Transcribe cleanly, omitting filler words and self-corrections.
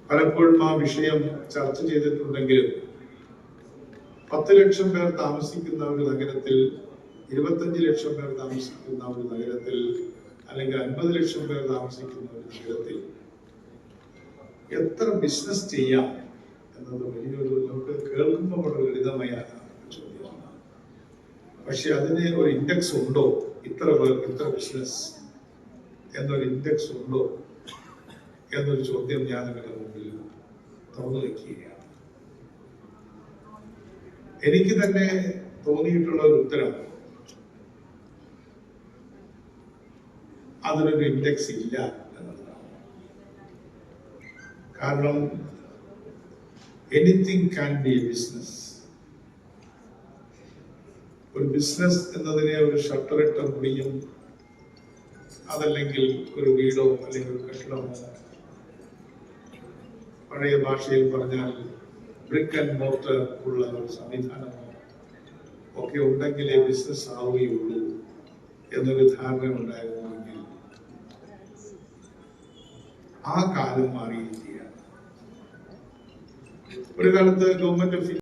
പലപ്പോഴും ആ വിഷയം ചർച്ച ചെയ്തിട്ടുണ്ടെങ്കിലും 10 ലക്ഷം പേർ താമസിക്കുന്ന ഒരു നഗരത്തിൽ, 25 ലക്ഷം പേർ താമസിക്കുന്ന ഒരു നഗരത്തിൽ, അല്ലെങ്കിൽ 50 ലക്ഷം പേർ താമസിക്കുന്ന ഒരു നഗരത്തിൽ എത്ര ബിസിനസ് ചെയ്യാം എന്നത് വലിയൊരു, നമുക്ക് കേൾക്കുമ്പോൾ വളരെ ലളിതമായ ചോദ്യമാണ്. പക്ഷെ അതിന് ഒരു ഇൻഡെക്സ് ഉണ്ടോ? ഇത്ര പേർക്ക് ഇത്ര ബിസിനസ് എന്നൊരു ഇൻഡെക്സ് ഉണ്ടോ എന്നൊരു ചോദ്യം ഞാൻ നിങ്ങളുടെ മുമ്പിൽ തുറന്നു വയ്ക്കുകയാണ്. എനിക്ക് തന്നെ തോന്നിയിട്ടുള്ള ഒരു ഉത്തരം, അതിനൊരു ഇൻഡെക്സ് ഇല്ല എന്നതാണ്. കാരണം anything can be A business. ഒരു ബിസിനസ് എന്നതിനെ ഒരു ഷട്ടറിട്ട മുറിയും, അതല്ലെങ്കിൽ ഒരു വീടോ അല്ലെങ്കിൽ ഒരു കെട്ടിടമോ, പഴയ ഭാഷയിൽ പറഞ്ഞാൽ ബ്രിക്ക് ആൻഡ് മോർട്ടർ ഉള്ള ഒരു സംവിധാനമോ ഒക്കെ ഉണ്ടെങ്കിലേ ബിസിനസ് ആവുകയുള്ളൂ എന്നൊരു ധാരണ ഉണ്ടായിരുന്നുവെങ്കിൽ ആ കാലം മാറിയിരിക്കുകയാണ്. ഒരു കാലത്ത് ഗവൺമെന്റ് ഓഫ്